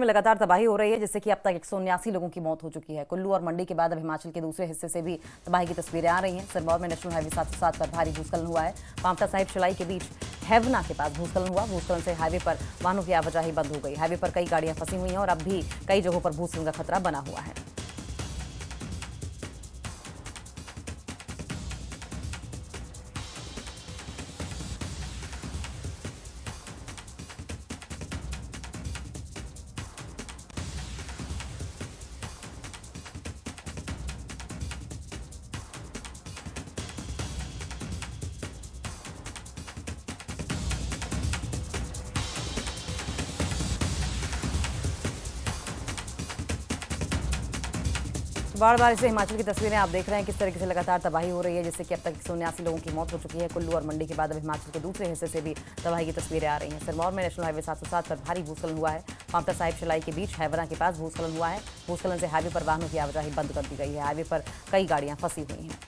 में लगातार तबाही हो रही है, जिससे कि अब तक 179 लोगों की मौत हो चुकी है। कुल्लू और मंडी के बाद अब हिमाचल के दूसरे हिस्से से भी तबाही की तस्वीरें आ रही हैं। सिरमौर में नेशनल हाईवे 707 पर भारी भूस्खलन हुआ है। पांवटा साहिब शिलाई के बीच हैवना के पास भूस्खलन हुआ। भूस्खलन से हाईवे पर वाहनों की आवाजाही बंद हो गई। हाईवे पर कई गाड़ियां फंसी हुई हैं और अब भी कई जगहों पर भूस्खलन का खतरा बना हुआ है। बार बार से हिमाचल की तस्वीरें आप देख रहे हैं किस तरीके से लगातार तबाही हो रही है, जिससे कि अब तक 179 लोगों की मौत हो चुकी है। कुल्लू और मंडी के बाद अब हिमाचल के दूसरे हिस्से से भी तबाही की तस्वीरें आ रही हैं। सिरमौर में नेशनल हाईवे 707 पर भारी भूस्खलन हुआ है। पांवटा साहिब शिलाई के बीच हैवना के पास भूस्खलन हुआ है। भूस्खलन से हाईवे पर वाहनों की आवाजाही बंद कर दी गई है। हाईवे पर कई गाड़ियां फंसी हुई हैं।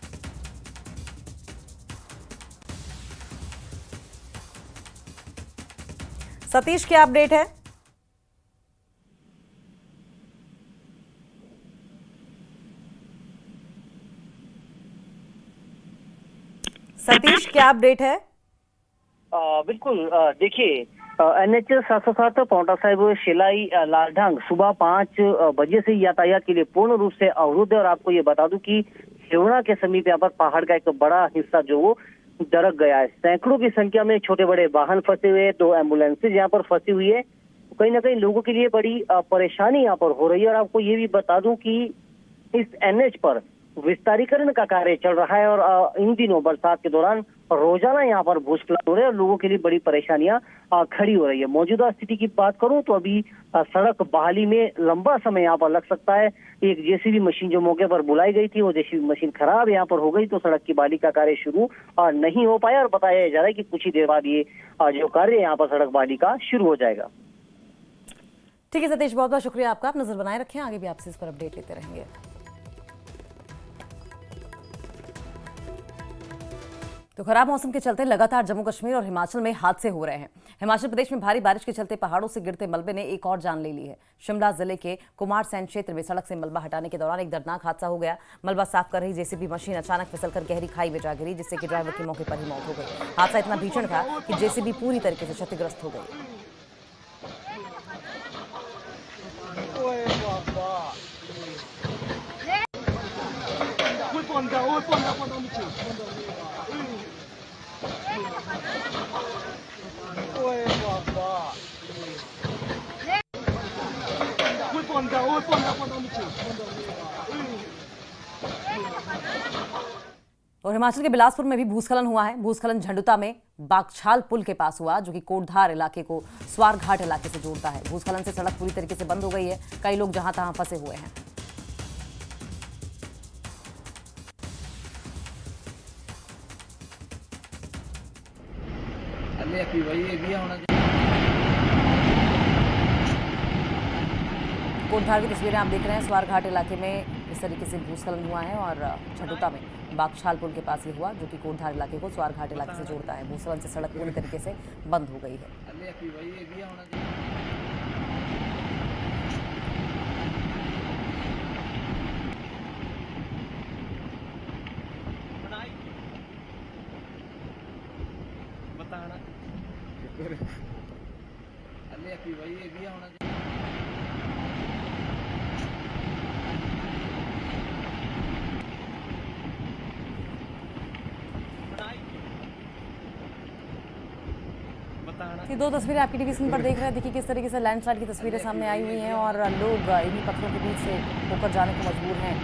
सतीश, क्या अपडेट है? सतीश, क्या अपडेट है? बिल्कुल, देखिए, NH 707 पांवटा साहिब शिलाई लालढांग सुबह 5 बजे से यातायात के लिए पूर्ण रूप से अवरुद्ध है। और आपको ये बता दूं कि हिवड़ा के समीप यहाँ पर पहाड़ का एक बड़ा हिस्सा जो वो दरक गया है। सैकड़ों की संख्या में छोटे बड़े वाहन फंसे हुए हैं। 2 एम्बुलेंसेज यहाँ पर फंसी हुई है। कहीं ना कहीं लोगों के लिए बड़ी परेशानी यहाँ पर हो रही है। और आपको ये भी बता दूं कि इस NH पर विस्तारीकरण का कार्य चल रहा है और इन दिनों बरसात के दौरान रोजाना यहाँ पर भूस्खलन हो रहे हैं और लोगों के लिए बड़ी परेशानियां खड़ी हो रही है। मौजूदा स्थिति की बात करूं तो अभी सड़क बहाली में लंबा समय यहाँ पर लग सकता है। एक JCB मशीन जो मौके पर बुलाई गई थी, वो JCB मशीन खराब यहाँ पर हो गई तो सड़क की बहाली का कार्य शुरू नहीं हो पाया। और बताया जा रहा है कि कुछ ही देर बाद ये जो कार्य यहाँ पर सड़क बहाली का शुरू हो जाएगा। ठीक है सतीश, बहुत बहुत शुक्रिया आपका। आप नजर बनाए रखें, आगे भी आपसे इस पर अपडेट लेते रहेंगे। तो खराब मौसम के चलते लगातार जम्मू कश्मीर और हिमाचल में हादसे हो रहे हैं। हिमाचल प्रदेश में भारी बारिश के चलते पहाड़ों से गिरते मलबे ने एक और जान ले ली है। शिमला जिले के कुमारसैन क्षेत्र में सड़क से मलबा हटाने के दौरान एक दर्दनाक हादसा हो गया। मलबा साफ कर रही JCB मशीन अचानक फिसलकर गहरी खाई में जा गिरी, जिससे कि ड्राइवर की मौके पर ही मौत हो गई। हादसा इतना भीषण था कि JCB पूरी तरीके से क्षतिग्रस्त हो गई। और हिमाचल के बिलासपुर में भी भूस्खलन हुआ है। भूस्खलन झंडुता में बागछाल पुल के पास हुआ, जो कि कोटधार इलाके को स्वारघाट इलाके से जोड़ता है। भूस्खलन से सड़क पूरी तरीके से बंद हो गई है। कई लोग जहां तहां फंसे हुए हैं। कोटधार की तस्वीरें आप देख रहे हैं। स्वारघाट इलाके में इस तरीके से भूस्खलन हुआ है और झंडुता में बागछाल पुल के पास ये हुआ, जो कि कोटधार इलाके को स्वारघाट इलाके से जोड़ता है। भूस्खलन से सड़क पूरी तरीके से बंद हो गई है। ये 2 तस्वीरें आपकी टीवी स्क्रीन पर देख रहे हैं। देखिए किस तरीके से लैंडस्लाइड की तस्वीरें सामने आई हुई हैं और लोग इन्हीं पत्थरों के बीच से होकर जाने को मजबूर हैं।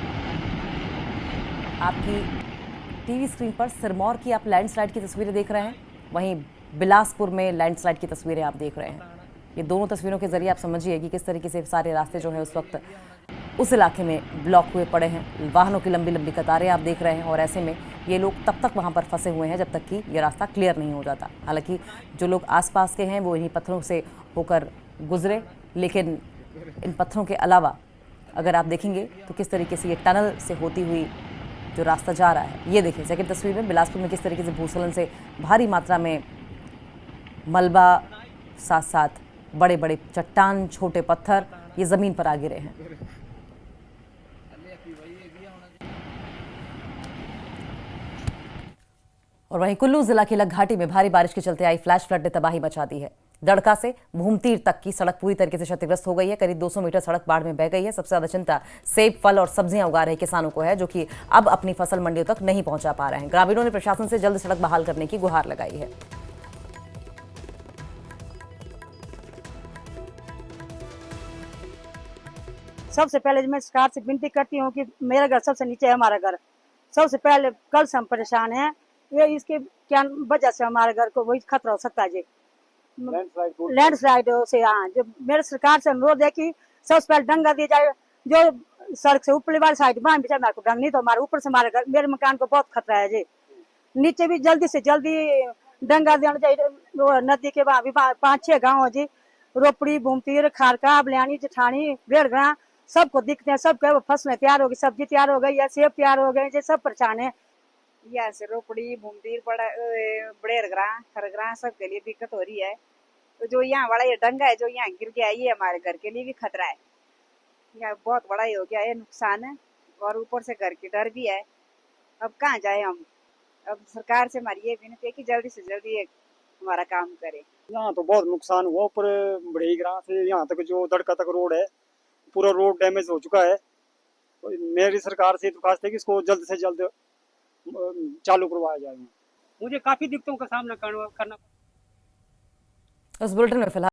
आपकी टीवी स्क्रीन पर सिरमौर की आप लैंडस्लाइड की तस्वीरें देख रहे हैं, वहीं बिलासपुर में लैंडस्लाइड की तस्वीरें आप देख रहे हैं। ये दोनों तस्वीरों के जरिए आप समझिए कि किस तरीके से सारे रास्ते जो है उस वक्त उस इलाके में ब्लॉक हुए पड़े हैं। वाहनों की लंबी लंबी कतारें आप देख रहे हैं और ऐसे में ये लोग तब तक वहाँ पर फंसे हुए हैं जब तक कि ये रास्ता क्लियर नहीं हो जाता। हालांकि जो लोग आसपास के हैं वो इन्हीं पत्थरों से होकर गुजरे, लेकिन इन पत्थरों के अलावा अगर आप देखेंगे तो किस तरीके से ये टनल से होती हुई जो रास्ता जा रहा है। ये देखिए सेकंड तस्वीर में बिलासपुर में किस तरीके से भूस्खलन से भारी मात्रा में मलबा, साथ साथ बड़े बड़े चट्टान, छोटे पत्थर ये जमीन पर आ गिरे हैं। और वहीं कुल्लू जिला की लग घाटी में भारी बारिश के चलते आई फ्लैश फ्लड ने तबाही मचा दी है। दड़का से भूमतीर तक की सड़क पूरी तरीके से क्षतिग्रस्त हो गई है। करीब 200 मीटर सड़क बाढ़ में बह गई है। सबसे ज्यादा चिंता सेब, फल और सब्जियां उगा रहे किसानों को है, जो कि अब अपनी फसल मंडियों तक नहीं पहुंचा पा रहे हैं। ग्रामीणों ने प्रशासन से जल्द सड़क बहाल करने की गुहार लगाई है। सबसे पहले मैं सरकार से विनती करती हूँ कि मेरा घर सबसे नीचे है, हमारा घर सबसे पहले कल से हम परेशान हैं। ये इसके क्या वजह से हमारे घर को वही खतरा हो सकता है जी, लैंडस्लाइड से। हाँ, जो मेरे सरकार से अनुरोध है कि सबसे पहले डंगा दिया जाए, जो सड़क से ऊपरी वाली साइड में बिचा हमारे को डंग, नहीं तो हमारे ऊपर से हमारे घर, मेरे मकान को बहुत खतरा है जी। नीचे भी जल्दी से जल्दी डंगा देना चाहिए। नदी के वहाँ भी 5-6 गाँव है जी, रोपड़ी, भूमतीर, खारका, बलियानी, जेठानी, बेड़गड़ा, सबको दिखते हैं। सबके फसलें तैयार हो गई, सब्जी तैयार हो गई, या सेब तैयार हो गए, ये सब परेशान है। यहाँ से रोपड़ी, भूमतीर, बड़ेरगरा, खरगरा सबके लिए दिक्कत हो रही है। तो जो यहाँ बड़ा ये डंगा है जो यहाँ गिर गया, ये हमारे घर के लिए भी खतरा है। यहाँ बहुत बड़ा ही हो गया है नुकसान है, और ऊपर से घर की डर भी है। अब कहाँ जाए हम। अब सरकार से हमारी ये विनती है कि जल्दी से जल्दी हमारा काम करे। यहाँ तो बहुत नुकसान हुआ। ऊपर बड़ेगरा से यहाँ तक जो दड़का तक रोड है, पूरा रोड डैमेज हो चुका है। मेरी सरकार से दरखास्त है कि इसको जल्द से जल्द चालू करवाया जाए। मुझे काफी दिक्कतों का सामना करना उस बुलेटिन में फिलहाल